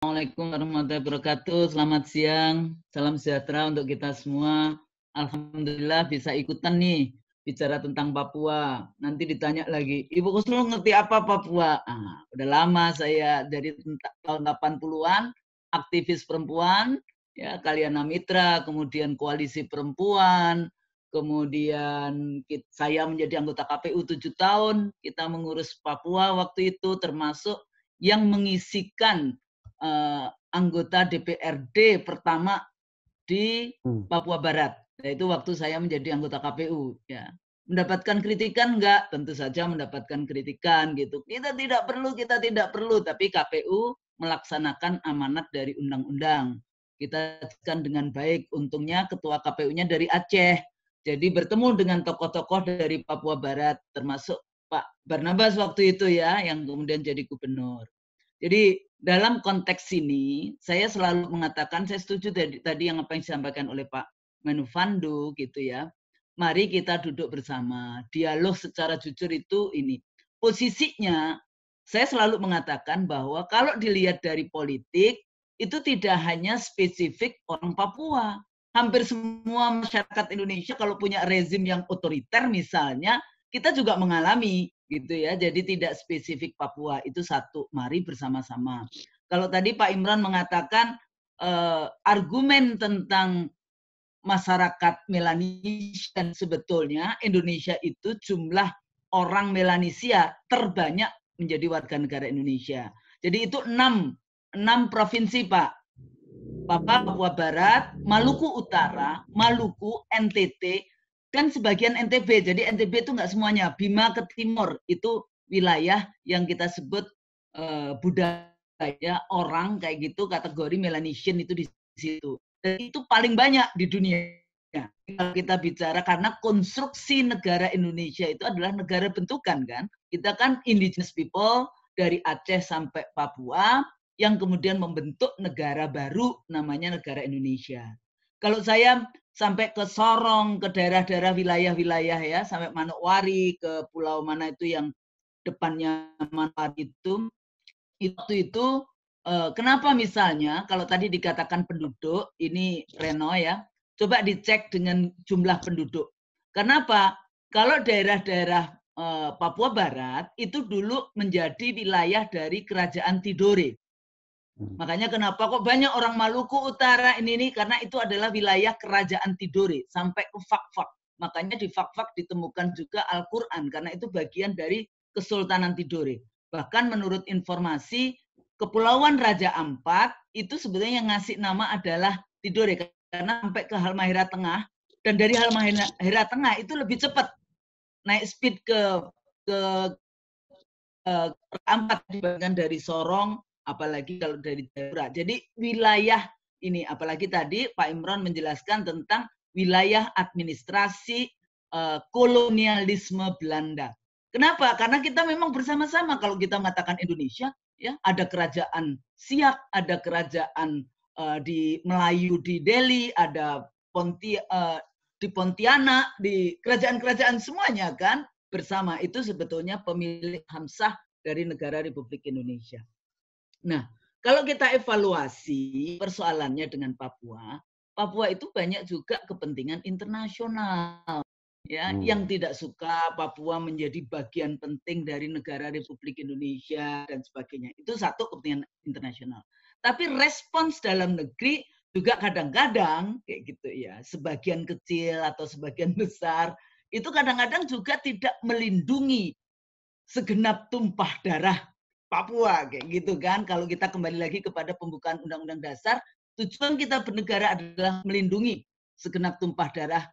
Assalamualaikum warahmatullahi wabarakatuh. Selamat siang. Salam sejahtera untuk kita semua. Alhamdulillah bisa ikutan nih bicara tentang Papua. Nanti ditanya lagi, Ibu Kusnul ngerti apa Papua? Udah lama saya dari tahun 80-an aktivis perempuan, ya Kalyana Mitra, kemudian Koalisi Perempuan, kemudian saya menjadi anggota KPU 7 tahun. Kita mengurus Papua waktu itu, termasuk yang mengisikan anggota DPRD pertama di Papua Barat. Yaitu waktu saya menjadi anggota KPU. Ya. Mendapatkan kritikan enggak? Tentu saja mendapatkan kritikan gitu. Kita tidak perlu, tapi KPU melaksanakan amanat dari undang-undang. Kita kan dengan baik, untungnya ketua KPU-nya dari Aceh. Jadi bertemu dengan tokoh-tokoh dari Papua Barat, termasuk Pak Barnabas waktu itu ya, yang kemudian jadi gubernur. Jadi dalam konteks ini, saya selalu mengatakan, saya setuju tadi yang apa yang disampaikan oleh Pak Menufando gitu ya. Mari kita duduk bersama, dialog secara jujur itu ini. Posisinya, saya selalu mengatakan bahwa kalau dilihat dari politik, itu tidak hanya spesifik orang Papua. Hampir semua masyarakat Indonesia kalau punya rezim yang otoriter misalnya, kita juga mengalami gitu ya. Jadi tidak spesifik Papua, itu satu. Mari bersama-sama. Kalau tadi Pak Imran mengatakan argumen tentang masyarakat Melanesia, sebetulnya Indonesia itu jumlah orang Melanesia terbanyak menjadi warga negara Indonesia. Jadi itu 6 provinsi Pak. Papua Barat, Maluku Utara, Maluku, NTT, dan sebagian NTB. Jadi NTB itu nggak semuanya. Bima ke timur itu wilayah yang kita sebut budaya orang kayak gitu, kategori Melanesian itu di situ. Dan itu paling banyak di dunia. Kalau kita bicara karena konstruksi negara Indonesia itu adalah negara bentukan kan. Kita kan indigenous people dari Aceh sampai Papua yang kemudian membentuk negara baru namanya negara Indonesia. Kalau saya sampai ke Sorong, ke daerah-daerah wilayah-wilayah ya, sampai Manokwari, ke pulau mana itu yang depannya Manokwari itu kenapa misalnya kalau tadi dikatakan penduduk, ini Reno ya, coba dicek dengan jumlah penduduk. Kenapa? Kalau daerah-daerah Papua Barat itu dulu menjadi wilayah dari Kerajaan Tidore. Makanya kenapa kok banyak orang Maluku Utara ini karena itu adalah wilayah Kerajaan Tidore sampai ke Fak-Fak. Makanya di Fak-Fak ditemukan juga Al-Quran karena itu bagian dari Kesultanan Tidore. Bahkan menurut informasi Kepulauan Raja Ampat itu sebetulnya yang ngasih nama adalah Tidore karena sampai ke Halmahera Tengah dan dari Halmahera Tengah itu lebih cepat naik speed ke Ampat dibandingkan dari Sorong, apalagi kalau dari Jayapura. Jadi wilayah ini, apalagi tadi Pak Imran menjelaskan tentang wilayah administrasi kolonialisme Belanda. Kenapa? Karena kita memang bersama-sama kalau kita mengatakan Indonesia, ya ada kerajaan Siak, ada kerajaan di Melayu di Delhi, ada di Pontianak, di kerajaan-kerajaan semuanya kan bersama itu sebetulnya pemilik hamsah dari negara Republik Indonesia. Nah, kalau kita evaluasi persoalannya dengan Papua, Papua itu banyak juga kepentingan internasional. Ya, yang tidak suka Papua menjadi bagian penting dari negara Republik Indonesia dan sebagainya. Itu satu kepentingan internasional. Tapi respons dalam negeri juga kadang-kadang kayak gitu ya, sebagian kecil atau sebagian besar itu kadang-kadang juga tidak melindungi segenap tumpah darah Papua kayak gitu kan. Kalau kita kembali lagi kepada pembukaan Undang-Undang Dasar, tujuan kita bernegara adalah melindungi segenap tumpah darah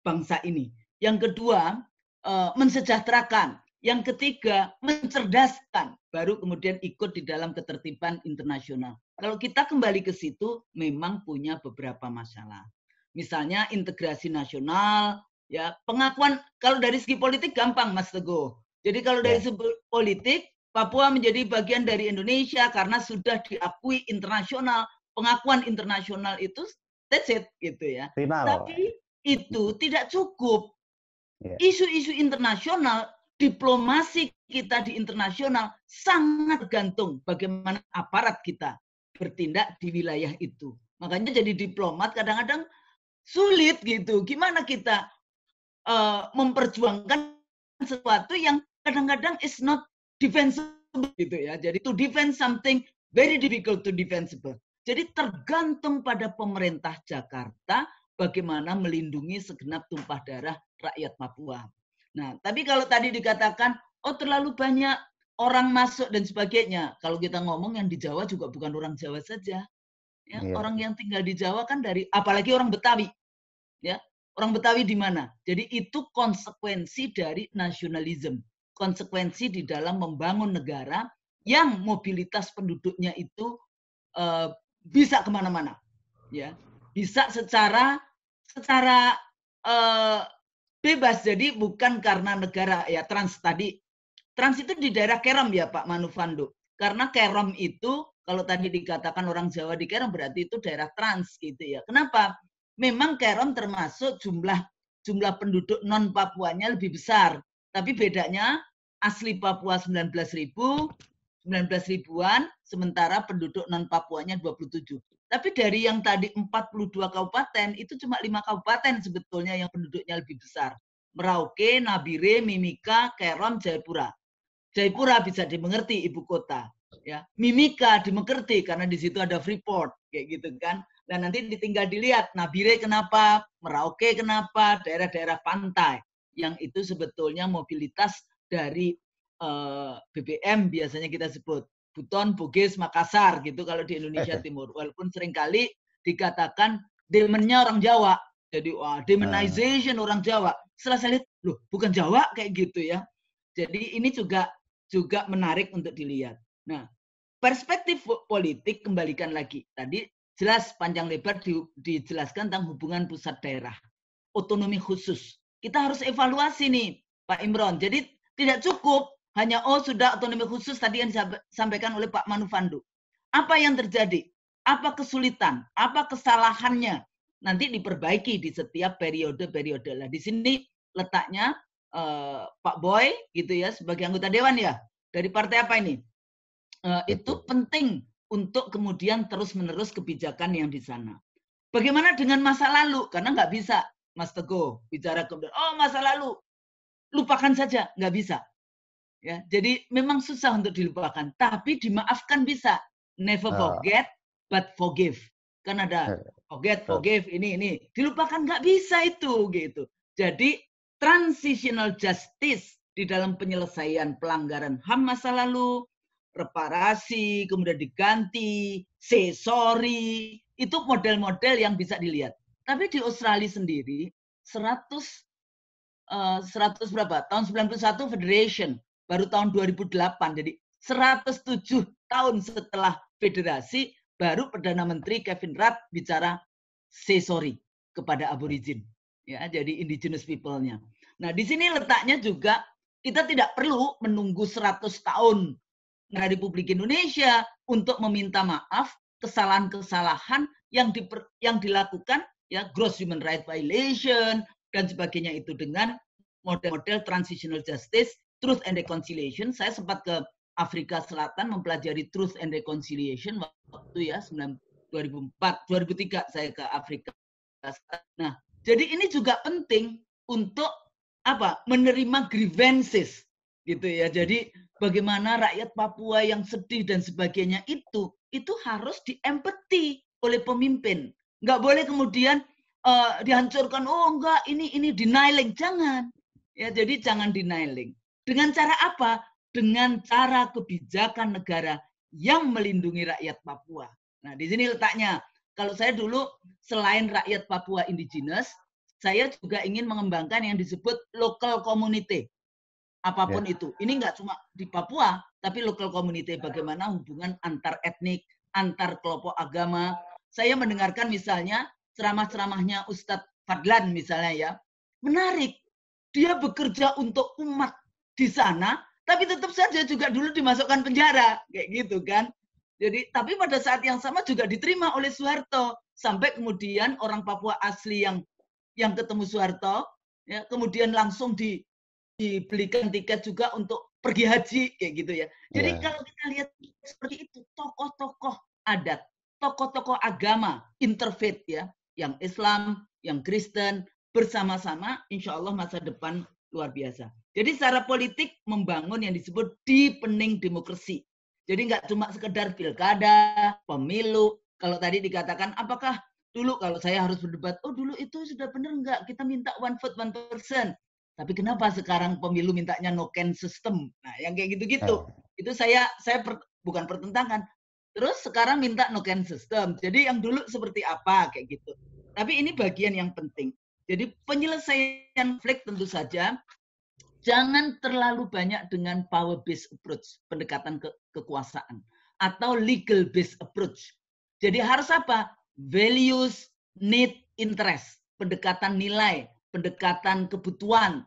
bangsa ini. Yang kedua, mensejahterakan. Yang ketiga, mencerdaskan. Baru kemudian ikut di dalam ketertiban internasional. Kalau kita kembali ke situ, memang punya beberapa masalah. Misalnya integrasi nasional, ya pengakuan. Kalau dari segi politik gampang, Mas Teguh. Jadi kalau dari segi politik, Papua menjadi bagian dari Indonesia karena sudah diakui internasional. Pengakuan internasional itu that's it gitu ya. Tapi itu tidak cukup. Isu-isu internasional, diplomasi kita di internasional sangat tergantung bagaimana aparat kita bertindak di wilayah itu. Makanya jadi diplomat kadang-kadang sulit gitu. Gimana kita memperjuangkan sesuatu yang kadang-kadang is not defensible gitu ya. Jadi to defend something very difficult to defensible. Jadi tergantung pada pemerintah Jakarta bagaimana melindungi segenap tumpah darah rakyat Papua. Nah, tapi kalau tadi dikatakan, oh terlalu banyak orang masuk dan sebagainya. Kalau kita ngomong yang di Jawa juga bukan orang Jawa saja. Ya, orang yang tinggal di Jawa kan dari, apalagi orang Betawi. Ya, orang Betawi di mana? Jadi itu konsekuensi dari nasionalisme. Konsekuensi di dalam membangun negara yang mobilitas penduduknya itu bisa kemana-mana. Ya, bisa secara bebas, jadi bukan karena negara ya. Trans itu di daerah Kerom ya Pak Manufando, karena Kerom itu kalau tadi dikatakan orang Jawa di Kerom berarti itu daerah trans gitu ya. Kenapa? Memang Kerom termasuk jumlah penduduk non Papuanya lebih besar, tapi bedanya asli Papua 19 ribuan, sementara penduduk non Papuanya 27. Tapi dari yang tadi 42 kabupaten, itu cuma 5 kabupaten sebetulnya yang penduduknya lebih besar. Merauke, Nabire, Mimika, Kerom, Jayapura. Jayapura bisa dimengerti ibu kota. Ya. Mimika dimengerti karena di situ ada Freeport, kayak gitu kan. Dan nanti tinggal dilihat Nabire kenapa, Merauke kenapa, daerah-daerah pantai. Yang itu sebetulnya mobilitas dari BBM biasanya kita sebut. Buton, Bugis, Makassar gitu kalau di Indonesia Timur. Walaupun seringkali dikatakan demennya orang Jawa. Jadi wah, demonization orang Jawa. Setelah saya lihat, loh bukan Jawa kayak gitu ya. Jadi ini juga menarik untuk dilihat. Nah, perspektif politik kembalikan lagi. Tadi jelas panjang lebar dijelaskan tentang hubungan pusat daerah. Otonomi khusus. Kita harus evaluasi nih Pak Imron. Jadi tidak cukup hanya sudah otonomi khusus tadi yang disampaikan oleh Pak Manufando. Apa yang terjadi? Apa kesulitan? Apa kesalahannya? Nanti diperbaiki di setiap periode-periode. Lah di sini letaknya Pak Boy gitu ya sebagai anggota dewan ya. Dari partai apa ini? Itu penting untuk kemudian terus-menerus kebijakan yang di sana. Bagaimana dengan masa lalu? Karena nggak bisa Mas Teguh bicara kemudian, masa lalu lupakan saja, nggak bisa. Ya, jadi memang susah untuk dilupakan, tapi dimaafkan bisa. Never forget, but forgive. Kan ada forget, forgive, ini. Dilupakan nggak bisa itu, gitu. Jadi transitional justice di dalam penyelesaian pelanggaran HAM masa lalu, reparasi, kemudian diganti, say sorry, itu model-model yang bisa dilihat. Tapi di Australia sendiri, 100 berapa? Tahun 91 Federation. Baru tahun 2008, jadi 107 tahun setelah federasi, baru Perdana Menteri Kevin Rudd bicara say sorry kepada aborigin. Ya, jadi indigenous people-nya. Nah, di sini letaknya juga kita tidak perlu menunggu 100 tahun Republik Indonesia untuk meminta maaf kesalahan-kesalahan yang dilakukan ya gross human rights violation dan sebagainya itu dengan model-model transitional justice, truth and reconciliation. Saya sempat ke Afrika Selatan mempelajari truth and reconciliation waktu ya 2003 saya ke Afrika. Nah, jadi ini juga penting untuk menerima grievances gitu ya. Jadi bagaimana rakyat Papua yang sedih dan sebagainya itu harus diempati oleh pemimpin. Nggak boleh kemudian dihancurkan, enggak ini denying, jangan. Ya, jadi jangan denying. Dengan cara apa? Dengan cara kebijakan negara yang melindungi rakyat Papua. Nah, di sini letaknya. Kalau saya dulu selain rakyat Papua indigenous, saya juga ingin mengembangkan yang disebut local community. Apapun itu. Ini nggak cuma di Papua, tapi local community. Bagaimana hubungan antar etnik, antar kelompok agama. Saya mendengarkan misalnya ceramah-ceramahnya Ustadz Fadlan misalnya ya. Menarik. Dia bekerja untuk umat di sana, tapi tetap saja juga dulu dimasukkan penjara. Kayak gitu kan. Jadi, tapi pada saat yang sama juga diterima oleh Soeharto. Sampai kemudian orang Papua asli yang ketemu Soeharto, ya, kemudian langsung dibelikan tiket juga untuk pergi haji kayak gitu ya. Jadi Iya. kalau kita lihat seperti itu, tokoh-tokoh adat, tokoh-tokoh agama, interfaith ya, yang Islam, yang Kristen, bersama-sama, insya Allah masa depan luar biasa. Jadi secara politik membangun yang disebut deepening demokrasi. Jadi nggak cuma sekedar pilkada, pemilu. Kalau tadi dikatakan, apakah dulu kalau saya harus berdebat, oh dulu itu sudah benar nggak? Kita minta one vote, one person. Tapi kenapa sekarang pemilu mintanya no can system? Nah, yang kayak gitu-gitu. Itu bukan pertentangan. Terus sekarang minta no can system. Jadi yang dulu seperti apa kayak gitu. Tapi ini bagian yang penting. Jadi penyelesaian konflik tentu saja jangan terlalu banyak dengan power based approach, pendekatan kekuasaan, atau legal based approach. Jadi harus apa? Values, need, interest, pendekatan nilai, pendekatan kebutuhan,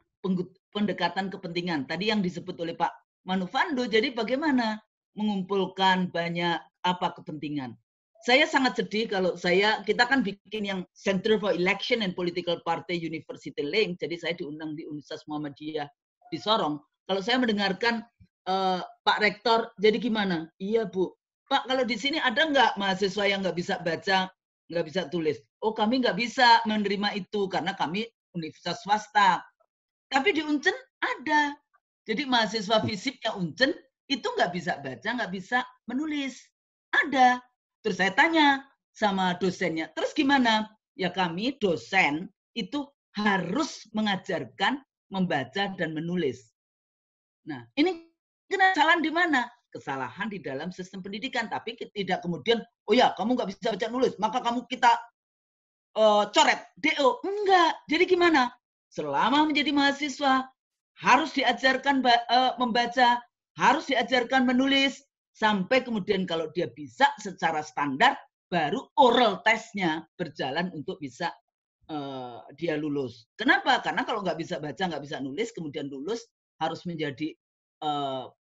pendekatan kepentingan. Tadi yang disebut oleh Pak Manufando, jadi bagaimana mengumpulkan banyak apa kepentingan. Saya sangat sedih kalau kita kan bikin yang Center for Election and Political Party University Link, jadi saya diundang di Universitas Muhammadiyah di Sorong. Kalau saya mendengarkan Pak Rektor, jadi gimana? Iya Bu, Pak kalau di sini ada nggak mahasiswa yang nggak bisa baca, nggak bisa tulis? Oh kami nggak bisa menerima itu karena kami universitas swasta. Tapi di Uncen ada. Jadi mahasiswa fisiknya Uncen itu nggak bisa baca, nggak bisa menulis. Ada. Terus saya tanya sama dosennya, terus gimana? Ya kami dosen itu harus mengajarkan membaca dan menulis. Nah, ini kesalahan di mana? Kesalahan di dalam sistem pendidikan, tapi tidak kemudian, oh ya kamu nggak bisa baca nulis, maka kita coret DO. Enggak. Jadi gimana? Selama menjadi mahasiswa harus diajarkan membaca, harus diajarkan menulis, sampai kemudian kalau dia bisa secara standar, baru oral testnya berjalan untuk bisa dia lulus. Kenapa? Karena kalau nggak bisa baca, nggak bisa nulis, kemudian lulus, harus menjadi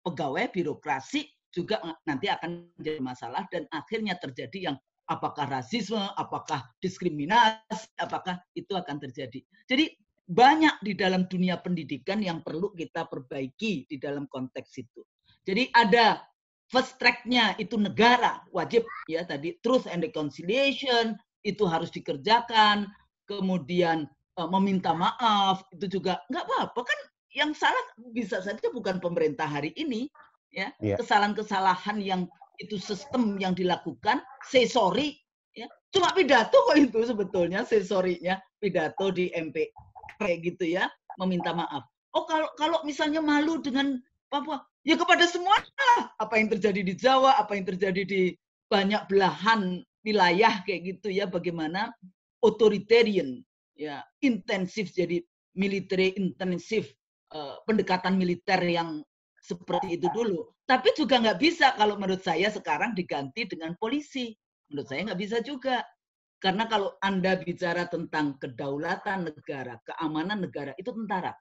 pegawai birokrasi, juga nanti akan menjadi masalah, dan akhirnya terjadi yang apakah rasisme, apakah diskriminasi, apakah itu akan terjadi. Jadi banyak di dalam dunia pendidikan yang perlu kita perbaiki di dalam konteks itu. Jadi ada first track-nya itu negara wajib ya tadi truth and reconciliation itu harus dikerjakan, kemudian meminta maaf itu juga nggak apa-apa kan, yang salah bisa saja bukan pemerintah hari ini ya, kesalahan-kesalahan yang itu sistem yang dilakukan, say sorry ya, cuma pidato kok itu sebetulnya say sorry-nya, pidato di MP kayak gitu ya, meminta maaf. Oh kalau misalnya malu dengan Papua, ya kepada semua lah. Apa yang terjadi di Jawa, apa yang terjadi di banyak belahan wilayah kayak gitu ya, bagaimana authoritarian ya, intensif, jadi military intensif, pendekatan militer yang seperti itu dulu. Tapi juga nggak bisa kalau menurut saya sekarang diganti dengan polisi. Menurut saya nggak bisa juga. Karena kalau Anda bicara tentang kedaulatan negara, keamanan negara, itu tentara.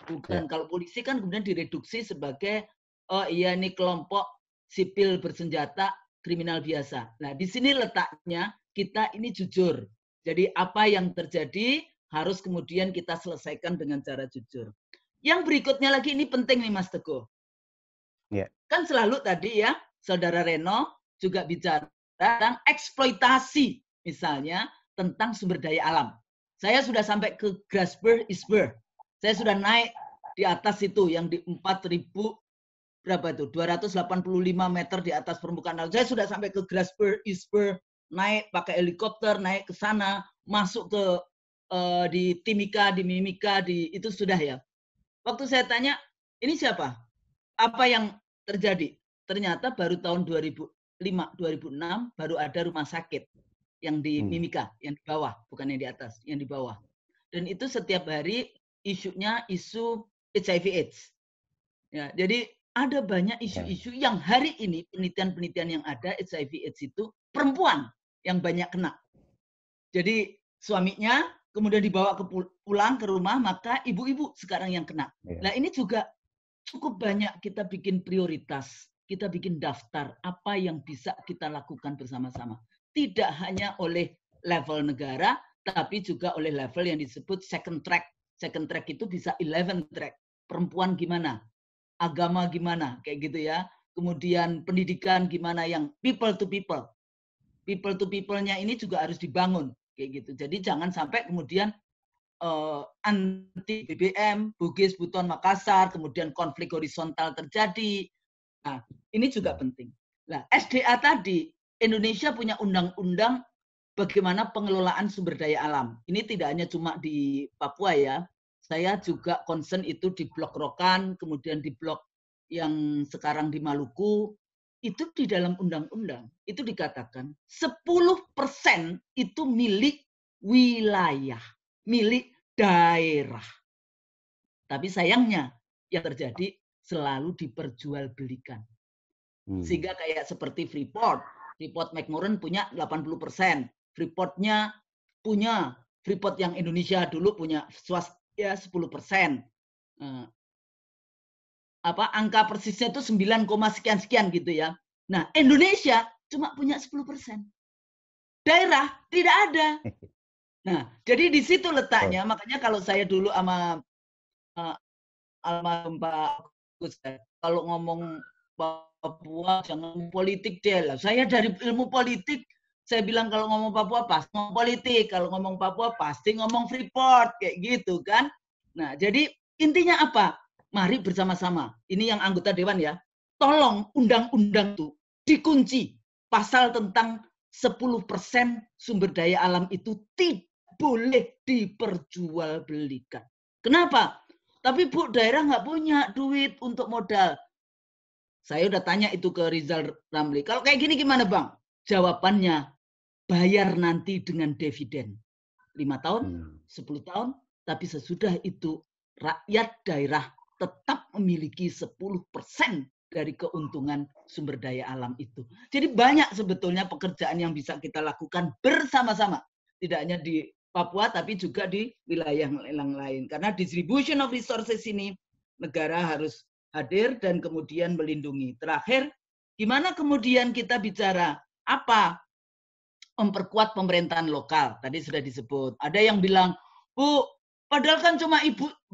Bukan, kalau polisi kan kemudian direduksi sebagai, oh iya ini kelompok sipil bersenjata, kriminal biasa. Nah, di sini letaknya kita ini jujur. Jadi apa yang terjadi harus kemudian kita selesaikan dengan cara jujur. Yang berikutnya lagi ini penting nih Mas Teguh. Kan selalu tadi ya, Saudara Reno juga bicara tentang eksploitasi. Misalnya tentang sumber daya alam. Saya sudah sampai ke Grasberg, Isberg. Saya sudah naik di atas itu yang di 4.000 berapa itu 285 meter di atas permukaan laut. Saya sudah sampai ke Grasberg, Isberg, naik pakai helikopter, naik ke sana, masuk ke di Timika, di Mimika, di itu sudah ya. Waktu saya tanya, ini siapa? Apa yang terjadi? Ternyata baru tahun 2005, 2006 baru ada rumah sakit yang di Mimika, yang di bawah, bukan yang di atas, yang di bawah. Dan itu setiap hari isunya isu HIV/AIDS. Ya, jadi ada banyak isu-isu yang hari ini penelitian-penelitian yang ada HIV/AIDS itu perempuan yang banyak kena. Jadi suaminya kemudian dibawa pulang ke rumah, maka ibu-ibu sekarang yang kena. Nah ini juga cukup banyak kita bikin prioritas, kita bikin daftar apa yang bisa kita lakukan bersama-sama. Tidak hanya oleh level negara, tapi juga oleh level yang disebut second track. Second track itu bisa 11 track. Perempuan gimana? agama gimana, kayak gitu ya. Kemudian pendidikan gimana yang people to people. People to people-nya ini juga harus dibangun, kayak gitu. Jadi jangan sampai kemudian anti BBM, Bugis, Buton, Makassar, kemudian konflik horizontal terjadi. Nah, ini juga penting. Nah, SDA tadi, Indonesia punya undang-undang bagaimana pengelolaan sumber daya alam. Ini tidak hanya cuma di Papua ya. Saya juga concern itu di Blok Rokan, kemudian di blok yang sekarang di Maluku, itu di dalam undang-undang itu dikatakan 10% itu milik wilayah, milik daerah. Tapi sayangnya yang terjadi selalu diperjualbelikan. Sehingga kayak seperti Freeport McMoran punya 80%, Freeport-nya punya, Freeport yang Indonesia dulu punya swasta ya 10%. Angka persisnya itu 9, sekian gitu ya. Nah, Indonesia cuma punya 10%. Daerah tidak ada. Nah, jadi di situ letaknya. Makanya kalau saya dulu sama almarhum Pak Agus, kalau ngomong Papua jangan politik deh lah. Saya dari ilmu politik, saya bilang kalau ngomong Papua pasti ngomong politik, kalau ngomong Papua pasti ngomong Freeport, kayak gitu kan. Nah, jadi intinya apa? Mari bersama-sama, ini yang anggota Dewan ya, tolong undang-undang itu dikunci. Pasal tentang 10% sumber daya alam itu tidak boleh diperjualbelikan. Kenapa? Tapi Bu, daerah nggak punya duit untuk modal. Saya udah tanya itu ke Rizal Ramli. Kalau kayak gini gimana Bang? Jawabannya, bayar nanti dengan dividen. 5 tahun, 10 tahun, tapi sesudah itu rakyat daerah tetap memiliki 10% dari keuntungan sumber daya alam itu. Jadi banyak sebetulnya pekerjaan yang bisa kita lakukan bersama-sama. Tidak hanya di Papua, tapi juga di wilayah yang lain. Karena distribution of resources ini, negara harus hadir dan kemudian melindungi. Terakhir, gimana kemudian kita bicara apa? Memperkuat pemerintahan lokal. Tadi sudah disebut. Ada yang bilang, Bu, padahal kan cuma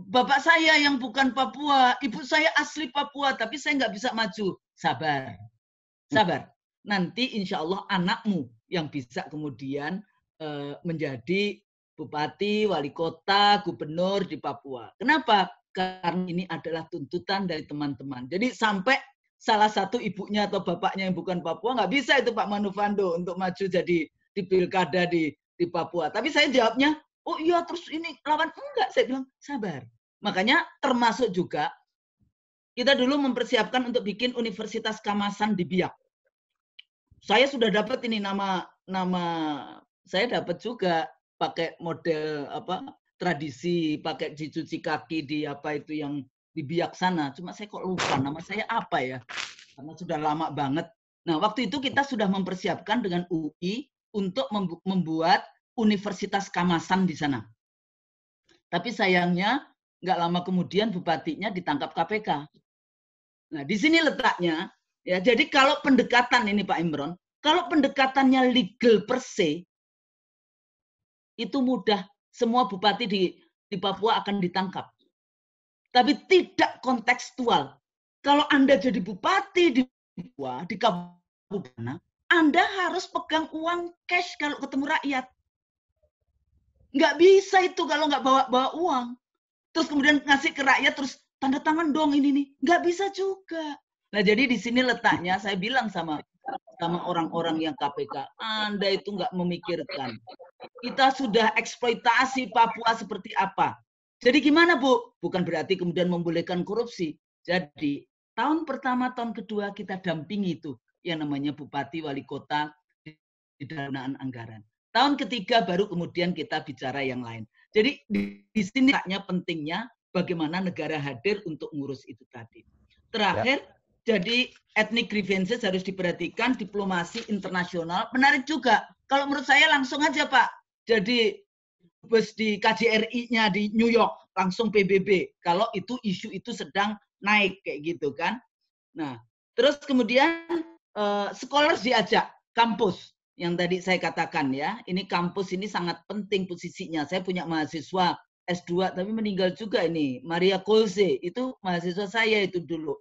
bapak saya yang bukan Papua, ibu saya asli Papua, tapi saya nggak bisa maju. Sabar, sabar. Nanti insya Allah anakmu yang bisa kemudian menjadi bupati, wali kota, gubernur di Papua. Kenapa? Karena ini adalah tuntutan dari teman-teman. Jadi sampai salah satu ibunya atau bapaknya yang bukan Papua, nggak bisa itu Pak Manufando untuk maju jadi di pilkada di Papua. Tapi saya jawabnya, oh iya terus ini lawan enggak, saya bilang sabar. Makanya termasuk juga kita dulu mempersiapkan untuk bikin Universitas Kamasan di Biak. Saya sudah dapat ini nama saya dapat juga pakai model tradisi, pakai dicuci kaki di apa itu yang di Biak sana. Cuma saya kok lupa nama saya apa ya, karena sudah lama banget. Nah waktu itu kita sudah mempersiapkan dengan UI untuk membuat Universitas Kamasan di sana. Tapi sayangnya nggak lama kemudian bupatinya ditangkap KPK. Nah, di sini letaknya ya. Jadi kalau pendekatan ini Pak Imron, kalau pendekatannya legal per se itu mudah, semua bupati di Papua akan ditangkap. Tapi tidak kontekstual. Kalau Anda jadi bupati di Papua, di kabupaten, Anda harus pegang uang cash kalau ketemu rakyat. Nggak bisa itu kalau nggak bawa uang. Terus kemudian ngasih ke rakyat, terus tanda tangan dong ini nih. Nggak bisa juga. Nah jadi di sini letaknya, saya bilang sama orang-orang yang KPK, Anda itu nggak memikirkan. Kita sudah eksploitasi Papua seperti apa. Jadi gimana Bu? Bukan berarti kemudian membolehkan korupsi. Jadi tahun pertama, tahun kedua kita dampingi itu yang namanya bupati, wali kota di dana anggaran. Tahun ketiga baru kemudian kita bicara yang lain. Jadi di sini pentingnya bagaimana negara hadir untuk ngurus itu tadi. Terakhir, jadi ethnic grievances harus diperhatikan, diplomasi internasional. Menarik juga. Kalau menurut saya langsung aja Pak. Jadi bus di KJRI-nya di New York, langsung PBB. Kalau itu isu itu sedang naik kayak gitu kan. Nah, terus kemudian scholars diajak, kampus. Yang tadi saya katakan ya, ini kampus ini sangat penting posisinya. Saya punya mahasiswa S2 tapi meninggal juga ini, Maria Kolse, itu mahasiswa saya itu dulu,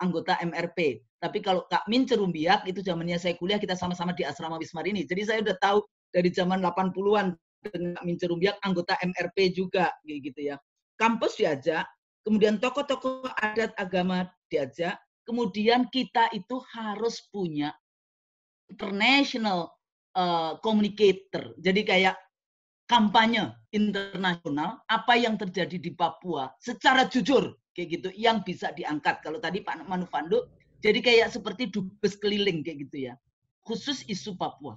anggota MRP. Tapi kalau Kak Min Cerumbiak itu zamannya saya kuliah, kita sama-sama di asrama Wismar ini. Jadi saya udah tahu dari zaman 80-an dengan Kak Min Cerumbiak, anggota MRP juga gitu ya. Kampus diajak, kemudian tokoh-tokoh adat agama diajak, kemudian kita itu harus punya international communicator. Jadi kayak kampanye internasional apa yang terjadi di Papua secara jujur kayak gitu yang bisa diangkat. Kalau tadi Pak Manufando jadi kayak seperti dubes keliling kayak gitu ya. Khusus isu Papua.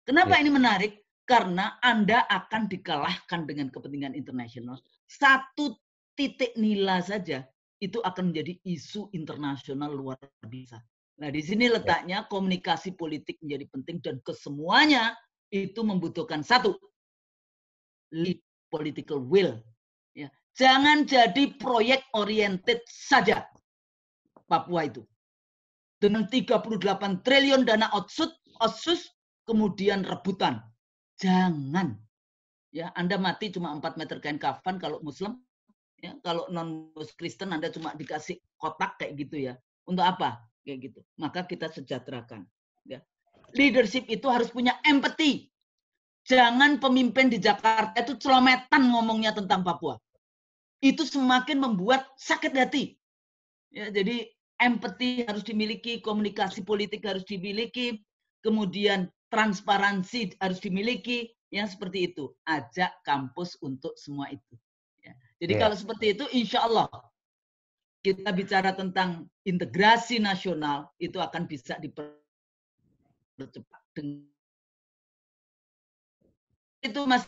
Kenapa ini menarik? Karena Anda akan dikalahkan dengan kepentingan internasional. Satu titik nila saja itu akan menjadi isu internasional luar biasa. Nah, di sini letaknya komunikasi politik menjadi penting dan kesemuanya itu membutuhkan satu, political will. Ya. Jangan jadi proyek oriented saja Papua itu. Dengan 38 triliun dana otsus, kemudian rebutan. Jangan. Ya, Anda mati cuma 4 meter kain kafan kalau Muslim. Ya, kalau non-Kristen Anda cuma dikasih kotak kayak gitu ya. Untuk apa? Kayak gitu. Maka kita sejahterakan. Ya. Leadership itu harus punya empathy. Jangan pemimpin di Jakarta itu celometan ngomongnya tentang Papua. Itu semakin membuat sakit hati. Ya, jadi empathy harus dimiliki, komunikasi politik harus dimiliki, kemudian transparansi harus dimiliki, yang seperti itu. Ajak kampus untuk semua itu. Ya. Jadi kalau seperti itu, insya Allah kita bicara tentang integrasi nasional, itu akan bisa dipercepat. Itu Mas